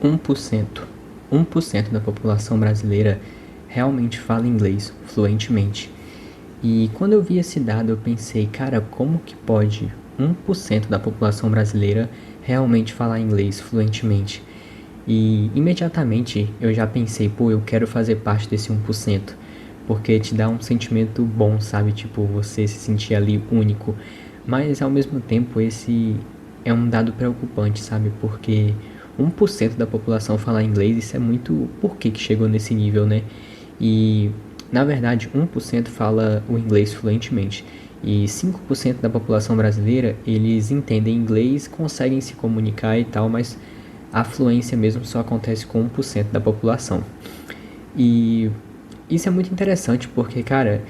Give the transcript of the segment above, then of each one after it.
1%. 1% da população brasileira realmente fala inglês fluentemente. E quando eu vi esse dado, eu pensei, cara, como que pode 1% da população brasileira realmente falar inglês fluentemente? E imediatamente eu já pensei, pô, eu quero fazer parte desse 1%, porque te dá um sentimento bom, sabe? Tipo, você se sentir ali único. Mas ao mesmo tempo, esse é um dado preocupante, sabe? Porque 1% da população falar inglês, isso é muito. Por que chegou nesse nível, né? E na verdade, 1% fala o inglês fluentemente. E 5% da população brasileira, eles entendem inglês, conseguem se comunicar e tal, mas a fluência mesmo só acontece com 1% da população. E isso é muito interessante porque, cara,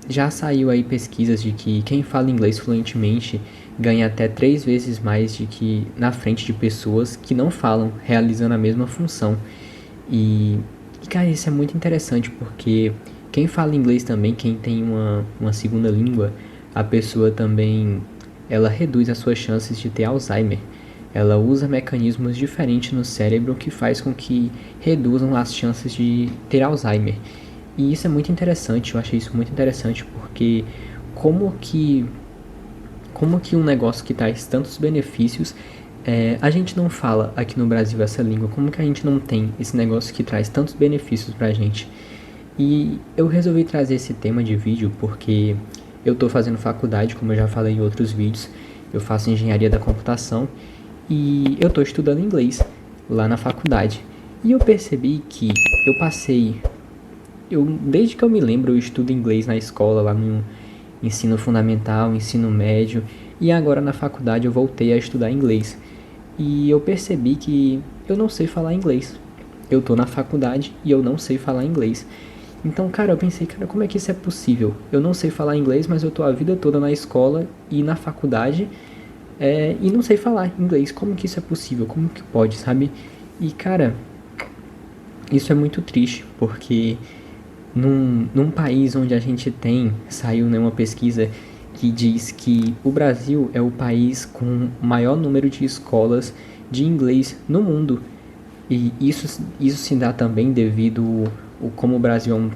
já saiu aí pesquisas de que quem fala inglês fluentemente ganha até 3 vezes mais de que na frente de pessoas que não falam, realizando a mesma função. E cara, isso é muito interessante porque quem fala inglês também, quem tem uma segunda língua, a pessoa também ela reduz as suas chances de ter Alzheimer. Ela usa mecanismos diferentes no cérebro que faz com que reduzam as chances de ter Alzheimer. E isso é muito interessante, eu achei isso muito interessante porque como que como que um negócio que traz tantos benefícios, a gente não fala aqui no Brasil essa língua, como que a gente não tem esse negócio que traz tantos benefícios pra gente? E eu resolvi trazer esse tema de vídeo porque eu tô fazendo faculdade, como eu já falei em outros vídeos, eu faço engenharia da computação e eu tô estudando inglês lá na faculdade. E eu percebi que eu passei desde que eu me lembro, eu estudo inglês na escola, lá no ensino fundamental, ensino médio, e agora na faculdade eu voltei a estudar inglês. E eu percebi que eu não sei falar inglês. Eu tô na faculdade e eu não sei falar inglês. Então, cara, eu pensei, cara, como é que isso é possível? Eu não sei falar inglês, mas eu tô a vida toda na escola e na faculdade e não sei falar inglês. Como que isso é possível? Como que pode, sabe? E, cara, isso é muito triste, porque num país onde a gente saiu uma pesquisa que diz que o Brasil é o país com o maior número de escolas de inglês no mundo. E isso se dá também devido como o Brasil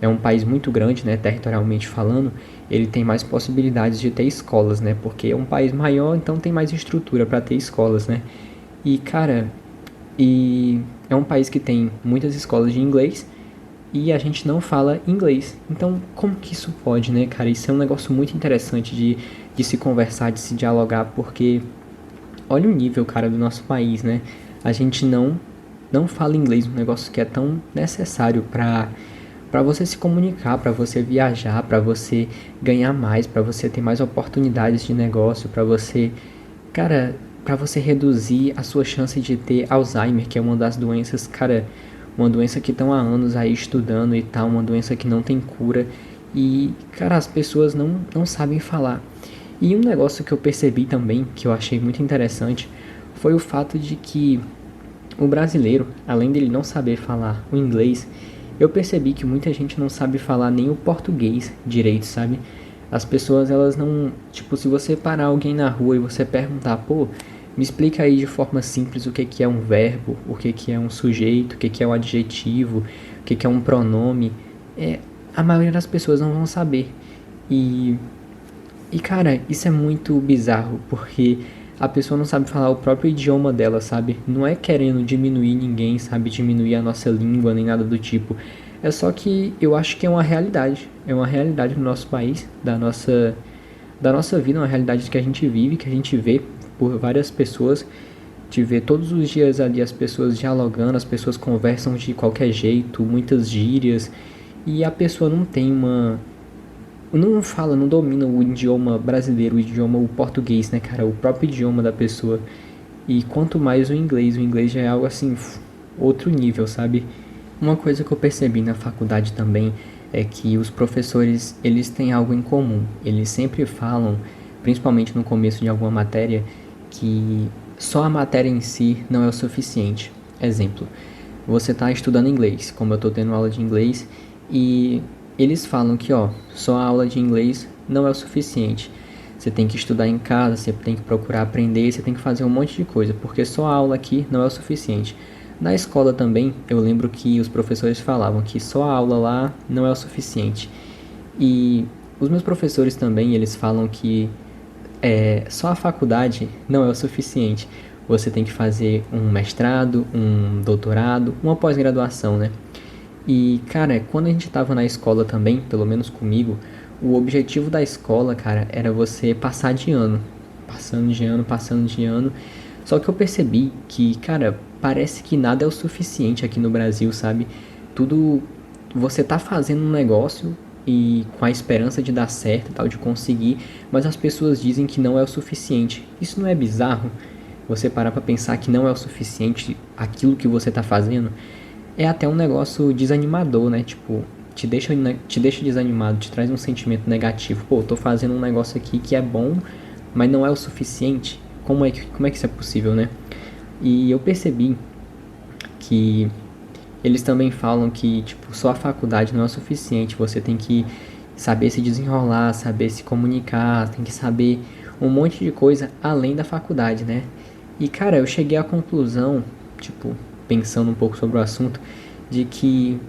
é um país muito grande, né, territorialmente falando, ele tem mais possibilidades de ter escolas, né, porque é um país maior, então tem mais estrutura para ter escolas, né. E cara, e é um país que tem muitas escolas de inglês e a gente não fala inglês. Então, como que isso pode, né, cara? Isso é um negócio muito interessante de se conversar, de se dialogar, porque olha o nível, cara, do nosso país, né? A gente não fala inglês, um negócio que é tão necessário para você se comunicar, para você viajar, para você ganhar mais, para você ter mais oportunidades de negócio, para você, cara, para você reduzir a sua chance de ter Alzheimer, que é uma das doenças, cara, uma doença que estão há anos aí estudando e tal, uma doença que não tem cura e, cara, as pessoas não sabem falar. E um negócio que eu percebi também, que eu achei muito interessante, foi o fato de que o brasileiro, além dele não saber falar o inglês, eu percebi que muita gente não sabe falar nem o português direito, sabe? As pessoas, elas não... Tipo, se você parar alguém na rua e você perguntar, pô, me explica aí de forma simples o que é um verbo, o que é um sujeito, o que é um adjetivo, o que é um pronome. A maioria das pessoas não vão saber. E cara, isso é muito bizarro, porque a pessoa não sabe falar o próprio idioma dela, sabe? Não é querendo diminuir ninguém, sabe? Diminuir a nossa língua, nem nada do tipo. É só que eu acho que é uma realidade. É uma realidade do nosso país, da nossa vida, uma realidade que a gente vive, que a gente vê por várias pessoas. De ver todos os dias ali as pessoas dialogando, as pessoas conversam de qualquer jeito, muitas gírias. E a pessoa não tem não fala, não domina o idioma brasileiro, o português, né, cara? O próprio idioma da pessoa. E quanto mais o inglês já é algo assim, outro nível, sabe? Uma coisa que eu percebi na faculdade também é que os professores, eles têm algo em comum. Eles sempre falam, principalmente no começo de alguma matéria, que só a matéria em si não é o suficiente. Exemplo, você está estudando inglês, como eu estou tendo aula de inglês, e eles falam que, ó, só a aula de inglês não é o suficiente. você tem que estudar em casa, você tem que procurar aprender, você tem que fazer um monte de coisa, porque só a aula aqui não é o suficiente. Na escola também, eu lembro que os professores falavam que só a aula lá não é o suficiente. E os meus professores também, eles falam que só a faculdade não é o suficiente. Você tem que fazer um mestrado, um doutorado, uma pós-graduação, né? E, cara, quando a gente tava na escola também, pelo menos comigo, o objetivo da escola, cara, era você passar de ano. Passando de ano, passando de ano. Só que eu percebi que, cara, parece que nada é o suficiente aqui no Brasil, sabe? Tudo. Você tá fazendo um negócio e com a esperança de dar certo e tal, de conseguir, mas as pessoas dizem que não é o suficiente. Isso não é bizarro? Você parar pra pensar que não é o suficiente aquilo que você tá fazendo? É até um negócio desanimador, né? Tipo, te deixa desanimado, te traz um sentimento negativo. Pô, tô fazendo um negócio aqui que é bom, mas não é o suficiente. Como é que isso é possível, né? E eu percebi que eles também falam que, tipo, só a faculdade não é o suficiente. Você tem que saber se desenrolar, saber se comunicar, tem que saber um monte de coisa além da faculdade, né? E, cara, eu cheguei à conclusão, tipo, pensando um pouco sobre o assunto, de que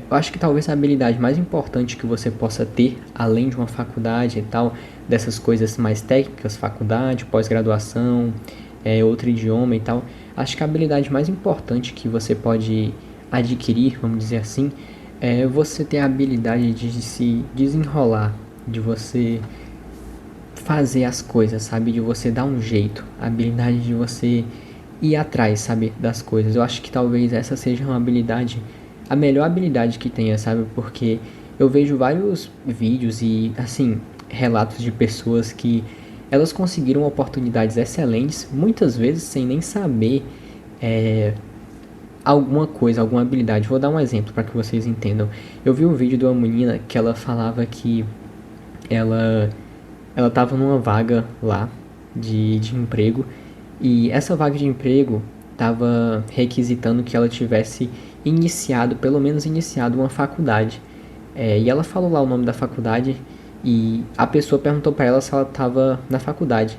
eu acho que talvez a habilidade mais importante que você possa ter, além de uma faculdade e tal, dessas coisas mais técnicas, faculdade, pós-graduação, outro idioma e tal, acho que a habilidade mais importante que você pode adquirir, vamos dizer assim, é você ter a habilidade de se desenrolar, de você fazer as coisas, sabe? De você dar um jeito, a habilidade de você ir atrás, sabe? Das coisas. Eu acho que talvez essa seja uma habilidade, a melhor habilidade que tenha, sabe? Porque eu vejo vários vídeos e, assim, relatos de pessoas que elas conseguiram oportunidades excelentes, muitas vezes sem nem saber alguma coisa, alguma habilidade. Vou dar um exemplo para que vocês entendam. Eu vi um vídeo de uma menina que ela falava que ela ela estava numa vaga lá de emprego e essa vaga de emprego estava requisitando que ela tivesse iniciado, pelo menos iniciado uma faculdade. E ela falou lá o nome da faculdade e a pessoa perguntou para ela se ela estava na faculdade.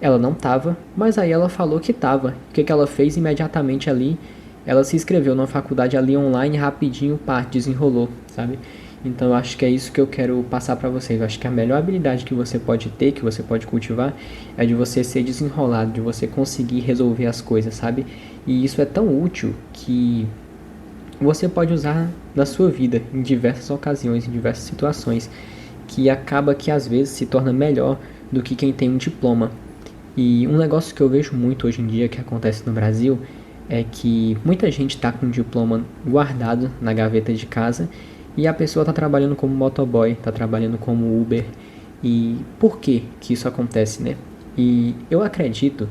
Ela não estava, mas aí ela falou que estava. O que ela fez imediatamente ali? Ela se inscreveu numa faculdade ali online rapidinho, pá, desenrolou, sabe? Então eu acho que é isso que eu quero passar para vocês. Eu acho que a melhor habilidade que você pode ter, que você pode cultivar, é de você ser desenrolado, de você conseguir resolver as coisas, sabe? E isso é tão útil que você pode usar na sua vida em diversas ocasiões, em diversas situações, que acaba que às vezes se torna melhor do que quem tem um diploma. E um negócio que eu vejo muito hoje em dia que acontece no Brasil é que muita gente está com o diploma guardado na gaveta de casa e a pessoa está trabalhando como motoboy, está trabalhando como Uber. E por que isso acontece, né? E eu acredito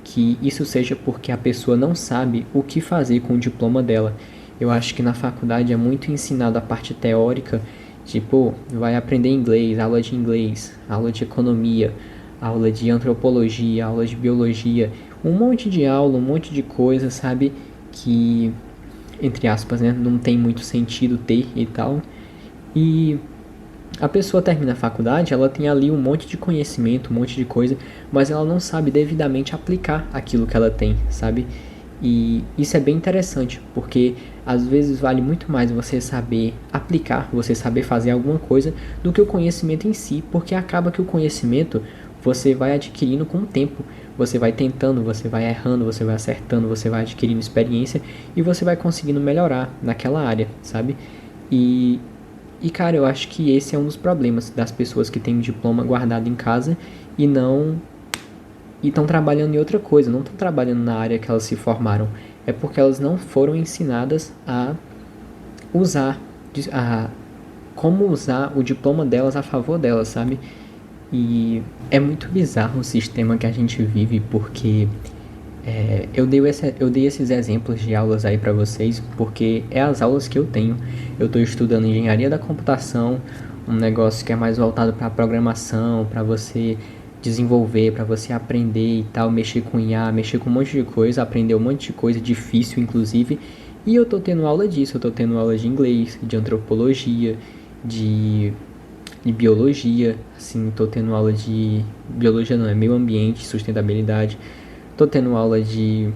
que isso seja porque a pessoa não sabe o que fazer com o diploma dela. Eu acho que na faculdade é muito ensinado a parte teórica, tipo, vai aprender inglês, aula de economia, aula de antropologia, aula de biologia, um monte de aula, um monte de coisa, sabe? Que, entre aspas, né, não tem muito sentido ter e tal. E a pessoa termina a faculdade, ela tem ali um monte de conhecimento, um monte de coisa, mas ela não sabe devidamente aplicar aquilo que ela tem, sabe? E isso é bem interessante, porque às vezes vale muito mais você saber aplicar, você saber fazer alguma coisa, do que o conhecimento em si, porque acaba que o conhecimento você vai adquirindo com o tempo. Você vai tentando, você vai errando, você vai acertando, você vai adquirindo experiência e você vai conseguindo melhorar naquela área, sabe? E cara, eu acho que esse é um dos problemas das pessoas que têm um diploma guardado em casa e não e estão trabalhando em outra coisa, não estão trabalhando na área que elas se formaram. É porque elas não foram ensinadas a usar, a como usar o diploma delas a favor delas, sabe? E é muito bizarro o sistema que a gente vive, porque eu dei esses exemplos de aulas aí pra vocês, porque é as aulas que eu tenho. Eu tô estudando engenharia da computação, um negócio que é mais voltado para programação, para você desenvolver, para você aprender e tal, mexer com IA, mexer com um monte de coisa, aprender um monte de coisa difícil, inclusive. E eu tô tendo aula disso, eu tô tendo aula de inglês, de antropologia, de de biologia, assim, tô tendo aula de biologia não, é meio ambiente, sustentabilidade, tô tendo aula de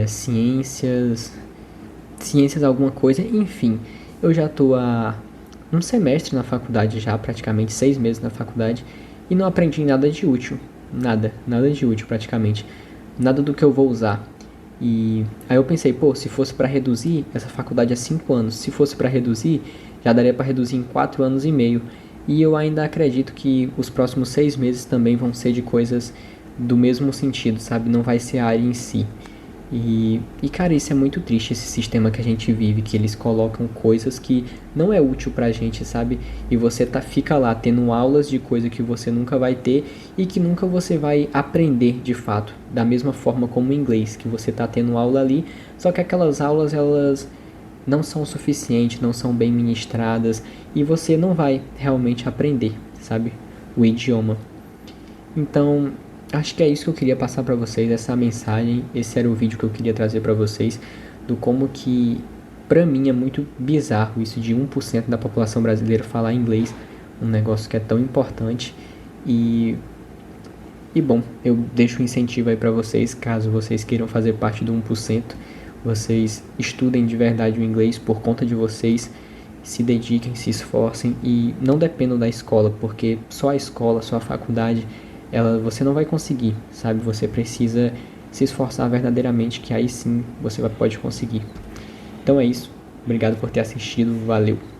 ciências alguma coisa, enfim, eu já tô há um semestre na faculdade já, praticamente 6 meses na faculdade, e não aprendi nada de útil, nada de útil praticamente, nada do que eu vou usar. E aí eu pensei, pô, se fosse para reduzir, essa faculdade é 5 anos, se fosse para reduzir, já daria para reduzir em 4 anos e meio. E eu ainda acredito que os próximos 6 meses também vão ser de coisas do mesmo sentido, sabe? Não vai ser a área em si. Cara, isso é muito triste, esse sistema que a gente vive, que eles colocam coisas que não é útil pra gente, sabe? E você fica lá tendo aulas de coisa que você nunca vai ter e que nunca você vai aprender de fato. Da mesma forma como o inglês, que você tá tendo aula ali, só que aquelas aulas, elas não são o suficiente, não são bem ministradas e você não vai realmente aprender, sabe? O idioma. Então, acho que é isso que eu queria passar para vocês, essa mensagem. Esse era o vídeo que eu queria trazer para vocês, do como que, para mim, é muito bizarro isso de 1% da população brasileira falar inglês, um negócio que é tão importante. E, bom, eu deixo um incentivo aí para vocês, caso vocês queiram fazer parte do 1%, vocês estudem de verdade o inglês por conta de vocês, se dediquem, se esforcem e não dependam da escola, porque só a escola, só a faculdade, você não vai conseguir, sabe? Você precisa se esforçar verdadeiramente, que aí sim você pode conseguir. Então é isso. Obrigado por ter assistido. Valeu!